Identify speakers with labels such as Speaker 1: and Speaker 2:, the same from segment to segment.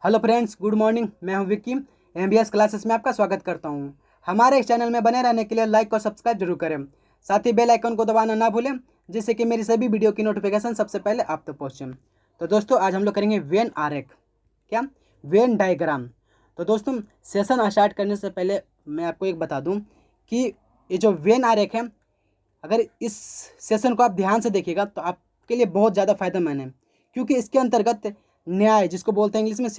Speaker 1: Hello friends, good morning. मैं हूं Vicky. MBS classes में आपका स्वागत करता हूं। हमारे इस चैनल में बने रहने के लिए लाइक और सब्सक्राइब जरूर करें। साथ ही बेल आइकन को दबाना ना भूलें, जिससे कि मेरी सभी वीडियो की नोटिफिकेशन सबसे पहले आप तक पहुँचे। तो दोस्तों, आज हम लोग करेंगे वेन आरेख। क्या? Venn diagram. तो दोस्तों, सेशन स्टार्ट करने से पहले मैं आपको एक बता दूँ कि ये जो वेन आरेख है, अगर इस सेशन को आप ध्यान से देखिएगा तो आपके लिए बहुत ज़्यादा फायदेमंद है, क्योंकि इसके अंतर्गत न्याय, जिसको बोलते हैं इंग्लिश में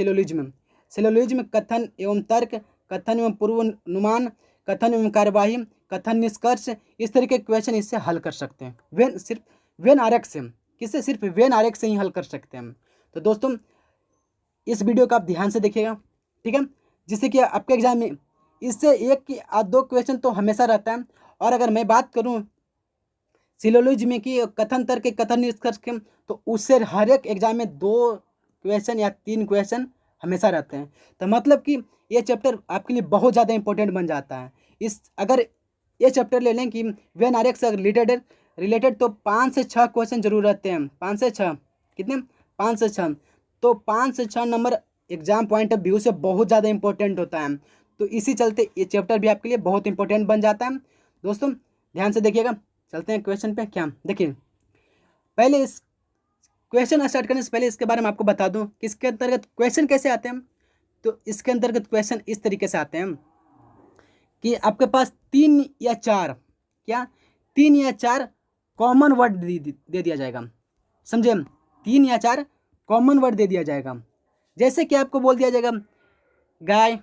Speaker 1: सिलोलिज्म, कथन एवं तर्क, कथन एवं पूर्वानुमान, कथन एवं कार्यवाही, कथन निष्कर्ष, इस तरह के क्वेश्चन इससे हल कर सकते हैं। वेन आरेख से, किससे? सिर्फ वेन आरेख से ही हल कर सकते हैं। तो दोस्तों, इस वीडियो को आप ध्यान से देखिएगा, ठीक है, जिससे कि आपके एग्जाम में इससे एक या दो क्वेश्चन तो हमेशा रहता है। और अगर मैं बात करूँ सिलोलॉजी की कथन तर्क के, कथन निष्कर्ष के, तो उससे हर एक एग्जाम में 2 क्वेश्चन या 3 क्वेश्चन हमेशा रहते हैं। तो मतलब कि ये चैप्टर आपके लिए बहुत ज़्यादा इंपॉर्टेंट बन जाता है। अगर ये चैप्टर ले लें कि वेन आरेख से रिलेटेड तो 5 से 6 क्वेश्चन जरूर रहते हैं। 5 से 6 कितने? 5 से 6। तो 5 से 6 number exam point of view से बहुत ज़्यादा इंपॉर्टेंट होता है। तो इसी चलते ये चैप्टर भी आपके लिए बहुत इंपॉर्टेंट बन जाता है। दोस्तों, ध्यान से देखिएगा। चलते हैं क्वेश्चन पे। क्या देखिए, पहले इस क्वेश्चन स्टार्ट करने से पहले इसके बारे में आपको बता दूं कि इसके अंतर्गत क्वेश्चन कैसे आते हैं। तो इसके अंतर्गत क्वेश्चन इस तरीके से आते हैं कि आपके पास 3 या 4, क्या 3 या 4 कॉमन वर्ड दे दिया जाएगा। समझे? 3 या 4 कॉमन वर्ड दे दिया जाएगा। जैसे कि आपको बोल दिया जाएगा गाय,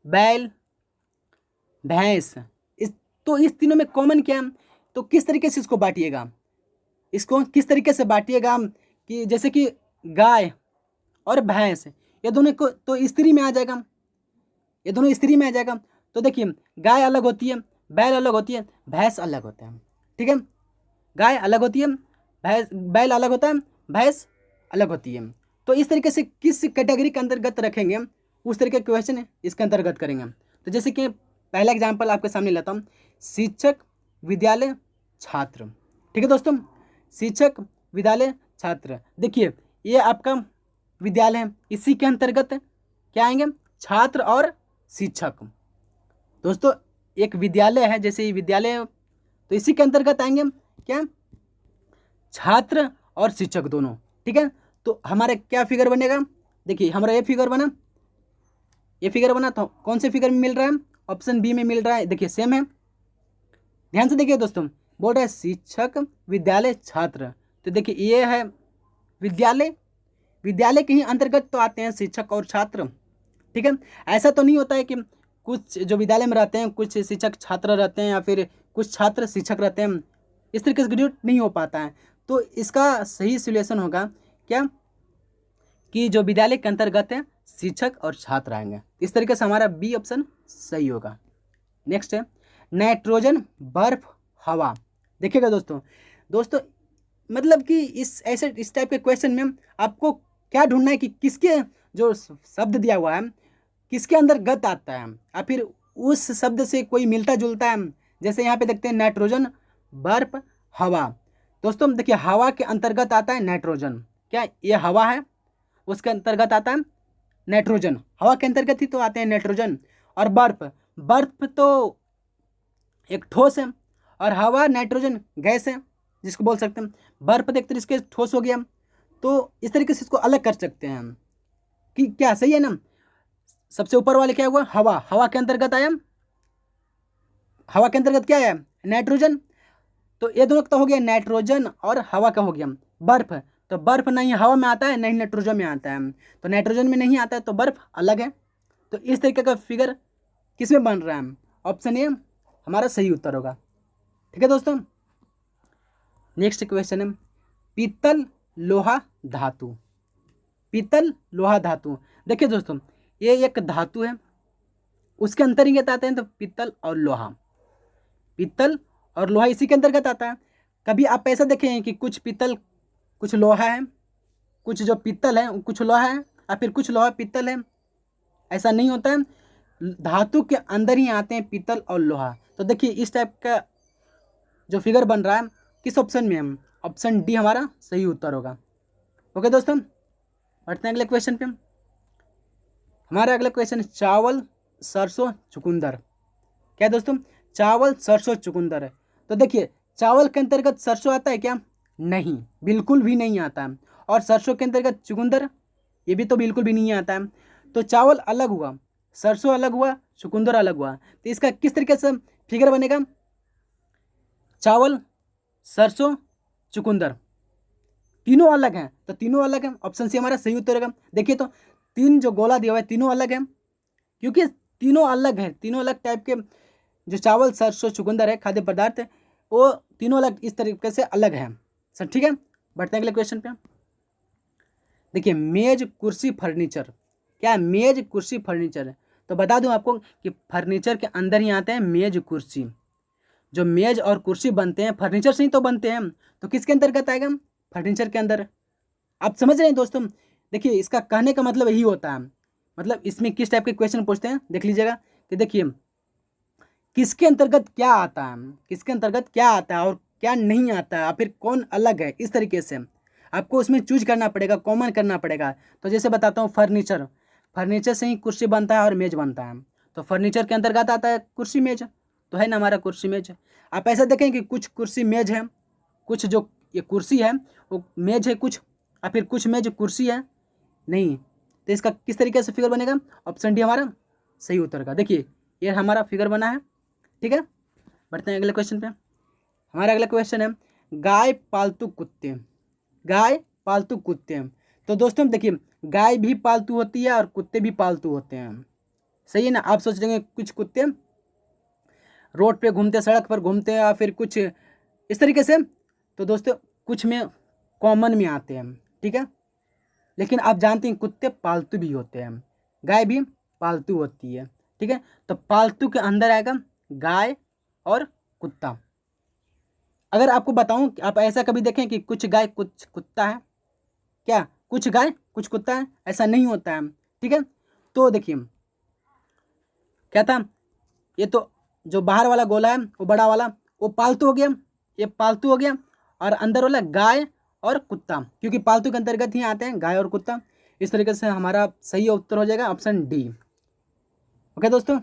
Speaker 1: बैल, भैंस। तो इस तीनों में कॉमन क्या है? तो किस तरीके से इसको बांटिएगा, इसको किस तरीके से बांटिएगा कि जैसे कि गाय और भैंस, ये दोनों को तो स्त्री में आ जाएगा, ये दोनों स्त्री में आ जाएगा। तो देखिए, गाय अलग होती है, बैल अलग होती है, भैंस अलग होता है। ठीक है, गाय अलग होती है, बैल अलग होता है, भैंस अलग होती है। तो इस तरीके से किस कैटेगरी के अंतर्गत रखेंगे, उस तरीके के क्वेश्चन इसके अंतर्गत करेंगे। तो जैसे कि पहला एग्जाम्पल आपके सामने लेता हूँ, शिक्षक, विद्यालय, छात्र। ठीक है दोस्तों, शिक्षक, विद्यालय, छात्र। देखिए, ये आपका विद्यालय है, इसी के अंतर्गत क्या आएंगे? छात्र और शिक्षक। दोस्तों, एक विद्यालय है, जैसे विद्यालय, तो इसी के अंतर्गत आएंगे क्या? छात्र और शिक्षक दोनों। ठीक है, तो हमारे क्या फिगर बनेगा? देखिए, हमारा ये फिगर बना, ये फिगर बना, तो कौन से फिगर में मिल रहा है? ऑप्शन बी में मिल रहा है। देखिए, सेम है। ध्यान से देखिए दोस्तों, बोल रहा है शिक्षक, विद्यालय, छात्र। तो देखिए, ये है विद्यालय, विद्यालय के ही अंतर्गत तो आते हैं शिक्षक और छात्र। ठीक है, ऐसा तो नहीं होता है कि कुछ जो विद्यालय में रहते हैं कुछ शिक्षक छात्र रहते हैं, या फिर कुछ छात्र शिक्षक रहते हैं। इस तरीके से ग्रेजुएट नहीं हो पाता है। तो इसका सही सोल्यूशन होगा क्या? कि जो विद्यालय के अंतर्गत है शिक्षक और छात्र आएंगे। इस तरीके से हमारा बी ऑप्शन सही होगा। नेक्स्ट है नाइट्रोजन, बर्फ, हवा। देखिएगा दोस्तों, दोस्तों मतलब कि इस टाइप के क्वेश्चन में आपको क्या ढूंढना है कि किसके जो शब्द दिया हुआ है किसके अंदर गत आता है, या फिर उस शब्द से कोई मिलता जुलता है। जैसे यहाँ पे देखते हैं नाइट्रोजन, बर्फ, हवा। दोस्तों देखिए, हवा के अंतर्गत आता है नाइट्रोजन। क्या ये हवा है? उसके अंतर्गत आता है नाइट्रोजन। हवा के अंतर्गत ही तो आते हैं नाइट्रोजन। और बर्फ, बर्फ तो एक ठोस है, और हवा नाइट्रोजन गैस है, जिसको बोल सकते हैं बर्फ। तो एक तरीके से ठोस हो गया। तो इस तरीके से इसको अलग कर सकते हैं हम कि क्या सही है ना। सबसे ऊपर वाले क्या हुआ? हवा। हवा के अंतर्गत आया, हवा के अंतर्गत क्या है? नाइट्रोजन। तो ये दोनों तो हो गया, नाइट्रोजन और हवा का हो गया। बर्फ, तो बर्फ नहीं हवा में आता है, नहीं नाइट्रोजन में आता है। तो नाइट्रोजन में नहीं आता है, तो बर्फ अलग है। तो इस तरीके का फिगर किस में बन रहा है? ऑप्शन ए हमारा सही उत्तर होगा। ठीक है दोस्तों, नेक्स्ट क्वेश्चन है पीतल, लोहा, धातु। पीतल, लोहा, धातु। देखिए दोस्तों, ये एक धातु है, उसके अंतर्गत आते हैं तो पीतल और लोहा। पीतल और लोहा इसी के अंतर्गत आता है। कभी आप ऐसा देखें हैं कि कुछ पीतल कुछ लोहा है, कुछ जो पीतल है कुछ लोहा है, या फिर कुछ लोहा पीतल है? ऐसा नहीं होता है। धातु के अंदर ही आते हैं पीतल और लोहा। तो देखिए, इस टाइप का जो फिगर बन रहा है किस ऑप्शन में है? ऑप्शन डी हमारा सही उत्तर होगा। ओके दोस्तों, बढ़ते हैं अगले क्वेश्चन पे। हमारा अगला क्वेश्चन है चावल सरसों चुकंदर। क्या है दोस्तों? चावल सरसों चुकंदर है। तो देखिए चावल के अंतर्गत सरसों आता है क्या? नहीं, बिल्कुल भी नहीं आता है। और सरसों के अंतर्गत चुकंदर, ये भी तो बिल्कुल भी नहीं आता है। तो चावल अलग हुआ, सरसों अलग हुआ, चुकंदर अलग हुआ। तो इसका किस तरीके से फिगर बनेगा? चावल सरसों चुकंदर तीनों अलग हैं, तो तीनों अलग हैं, ऑप्शन सी हमारा सही उत्तर होगा। देखिए तो तीन जो गोला दिया हुआ है तीनों अलग हैं, क्योंकि तीनों अलग हैं, तीनों अलग टाइप के जो चावल सरसों चुकंदर है खाद्य पदार्थ है, वो तीनों अलग इस तरीके से अलग हैं सर। ठीक है, बढ़ते हैं अगले क्वेश्चन पे। देखिए मेज कुर्सी फर्नीचर। क्या है? मेज कुर्सी फर्नीचर है। तो बता दूं आपको कि फर्नीचर के अंदर ही आते हैं मेज कुर्सी। जो मेज और कुर्सी बनते हैं फर्नीचर से ही तो बनते हैं, तो किसके अंतर्गत आएगा? फर्नीचर के अंदर। आप समझ रहे हैं दोस्तों? देखिए इसका कहने का मतलब यही होता है, मतलब इसमें किस टाइप के क्वेश्चन पूछते हैं देख लीजिएगा कि देखिए किसके अंतर्गत क्या आता है, किसके अंतर्गत क्या आता है और क्या नहीं आता है, फिर कौन अलग है, इस तरीके से आपको उसमें चूज करना पड़ेगा, कॉमन करना पड़ेगा। तो जैसे बताता हूँ फर्नीचर, फर्नीचर से ही कुर्सी बनता है और मेज बनता है, तो फर्नीचर के अंतर्गत आता है कुर्सी मेज, तो है ना हमारा कुर्सी मेज। आप ऐसा देखें कि कुछ कुर्सी मेज है, कुछ जो ये कुर्सी है वो मेज है कुछ, और फिर कुछ मेज कुर्सी है नहीं। तो इसका किस तरीके से फिगर बनेगा? ऑप्शन डी हमारा सही उत्तर का। देखिए ये हमारा फिगर बना है। ठीक है, बढ़ते हैं अगले क्वेश्चन पे। हमारा अगला क्वेश्चन है गाय पालतू कुत्ते। गाय पालतू कुत्ते। तो दोस्तों देखिए गाय भी पालतू होती है और कुत्ते भी पालतू होते हैं, सही है ना। आप सोच रहे कुछ कुत्ते रोड पे घूमते, सड़क पर घूमते हैं, या फिर कुछ इस तरीके से, तो दोस्तों कुछ में कॉमन में आते हैं। ठीक है, लेकिन आप जानते हैं कुत्ते पालतू भी होते हैं, गाय भी पालतू होती है। ठीक है, तो पालतू के अंदर आएगा गाय और कुत्ता। अगर आपको बताऊं कि आप ऐसा कभी देखें कि कुछ गाय कुछ कुत्ता है, क्या कुछ गाय कुछ कुत्ता है? ऐसा नहीं होता है। ठीक है, तो देखिए क्या था, ये तो जो बाहर वाला गोला है वो बड़ा वाला वो पालतू हो गया, ये पालतू हो गया, और अंदर वाला गाय और कुत्ता, क्योंकि पालतू के अंतर्गत ही आते हैं गाय और कुत्ता। इस तरीके से हमारा सही उत्तर हो जाएगा ऑप्शन डी। ओके दोस्तों,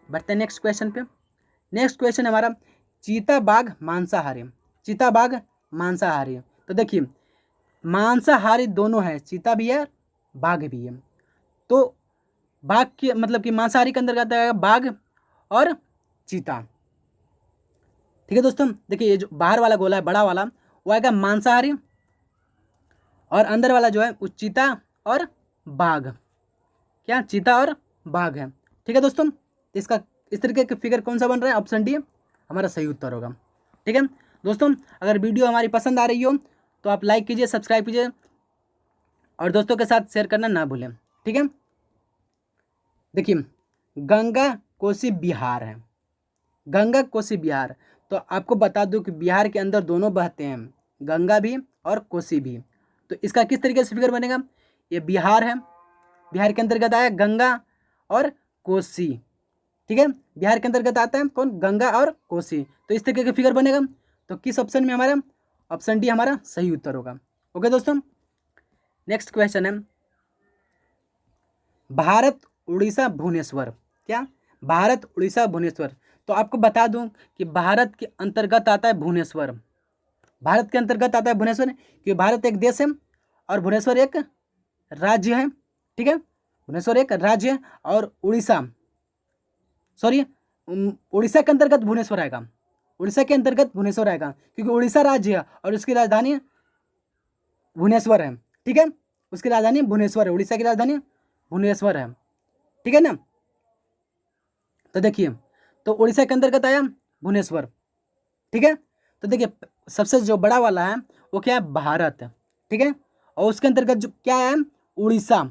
Speaker 1: बढ़ते हैं नेक्स्ट क्वेश्चन पे। नेक्स्ट क्वेश्चन हमारा चीता बाघ मांसाहारी। चीता बाघ मांसाहारी। तो देखिए मांसाहारी दोनों है, चीता भी है बाघ भी है। तो बाघ के मतलब कि मांसाहारी के अंतर्गत आएगा बाघ और चीता। ठीक है दोस्तों, देखिए ये जो बाहर वाला गोला है बड़ा वाला वो आएगा मांसाहारी, और अंदर वाला जो है वो चीता और बाघ। क्या चीता और बाघ है। ठीक है दोस्तों, तो इसका इस तरीके का फिगर कौन सा बन रहा है? ऑप्शन डी हमारा सही उत्तर होगा। ठीक है दोस्तों, अगर वीडियो हमारी पसंद आ रही हो तो आप लाइक कीजिए, सब्सक्राइब कीजिए और दोस्तों के साथ शेयर करना ना भूलें। ठीक है, देखिए गंगा कोसी बिहार है, गंगा कोसी बिहार। तो आपको बता दूं कि बिहार के अंदर दोनों बहते हैं, गंगा भी और कोसी भी। तो इसका किस तरीके से फिगर बनेगा? ये बिहार है, बिहार के अंतर्गत आया गंगा और कोसी। ठीक है, बिहार के अंतर्गत आता है कौन? गंगा और कोसी। तो इस तरीके का फिगर बनेगा। तो किस ऑप्शन में हमारा? ऑप्शन डी हमारा सही उत्तर होगा। ओके दोस्तों, नेक्स्ट क्वेश्चन है भारत उड़ीसा भुवनेश्वर। क्या? भारत उड़ीसा भुवनेश्वर। तो आपको बता दूं कि भारत के अंतर्गत आता है भुवनेश्वर, भारत के अंतर्गत आता है भुवनेश्वर, क्योंकि भारत एक देश है और भुवनेश्वर एक राज्य है। ठीक है, भुवनेश्वर एक राज्य है और उड़ीसा, सॉरी उड़ीसा के अंतर्गत भुवनेश्वर आएगा, उड़ीसा के अंतर्गत भुवनेश्वर आएगा, क्योंकि उड़ीसा राज्य है और उसकी राजधानी भुवनेश्वर है। ठीक है, उसकी राजधानी भुवनेश्वर है, उड़ीसा की राजधानी भुवनेश्वर है। ठीक है ना, तो देखिए तो उड़ीसा के अंतर्गत आया भुवनेश्वर। ठीक है, तो देखिए सबसे जो बड़ा वाला है वो क्या है? भारत। ठीक है, और उसके अंतर्गत जो क्या है? उड़ीसा।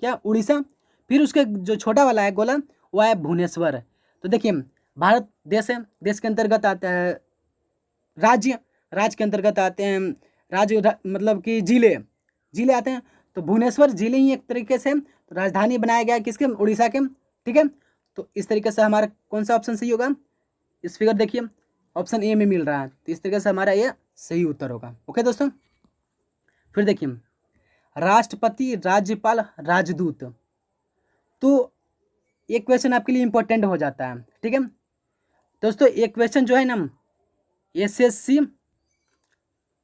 Speaker 1: क्या? उड़ीसा। फिर उसके जो छोटा वाला है गोला वो है भुवनेश्वर। तो देखिए भारत देश है, देश के अंतर्गत आता है राज्य, राज्य के अंतर्गत आते हैं मतलब कि जिले, जिले आते हैं। तो भुवनेश्वर जिले ही एक तरीके से राजधानी बनाया गया है किसके? उड़ीसा के। ठीक है, तो इस तरीके से हमारा कौन सा ऑप्शन सही होगा? इस फिगर देखिए ऑप्शन ए में मिल रहा है, तो इस तरीके से हमारा ये सही उत्तर होगा। ओके दोस्तों, फिर देखिए राष्ट्रपति राज्यपाल राजदूत। तो एक क्वेश्चन आपके लिए इम्पोर्टेंट हो जाता है। ठीक है दोस्तों, एक क्वेश्चन जो है ना SSC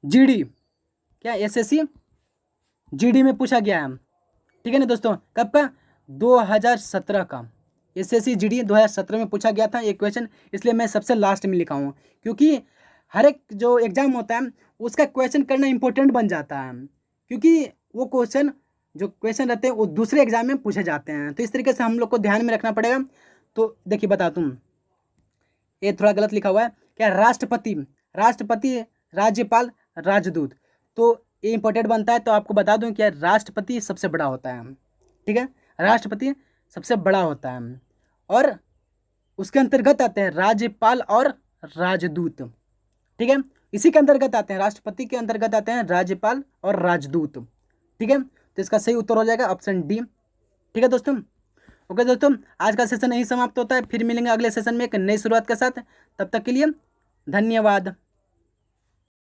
Speaker 1: GD, क्या SSC GD में पूछा गया है। ठीक है ना दोस्तों, कब का? 2017 का। SSC GD 2017 में पूछा गया था एक क्वेश्चन, इसलिए मैं सबसे लास्ट में लिखा हूँ, क्योंकि हर एक जो एग्ज़ाम होता है उसका क्वेश्चन करना इंपॉर्टेंट बन जाता है, क्योंकि वो क्वेश्चन रहते हैं वो दूसरे एग्जाम में पूछे जाते हैं। तो इस तरीके से हम लोग को ध्यान में रखना पड़ेगा। तो देखिए बता दूँ, ये थोड़ा गलत लिखा हुआ है, क्या? राष्ट्रपति, राज्यपाल, राजदूत। तो ये इंपॉर्टेंट बनता है। तो आपको बता दूं क्या राष्ट्रपति सबसे बड़ा होता है। ठीक है, राष्ट्रपति सबसे बड़ा होता है, और उसके अंतर्गत आते हैं राज्यपाल और राजदूत। ठीक है, इसी के अंतर्गत आते हैं, राष्ट्रपति के अंतर्गत आते हैं राज्यपाल और राजदूत। ठीक है, तो इसका सही उत्तर हो जाएगा ऑप्शन डी। ठीक है दोस्तों, ओके दोस्तों, आज का सेशन यही समाप्त होता है। फिर मिलेंगे अगले सेशन में एक नई शुरुआत के साथ। तब तक के लिए धन्यवाद।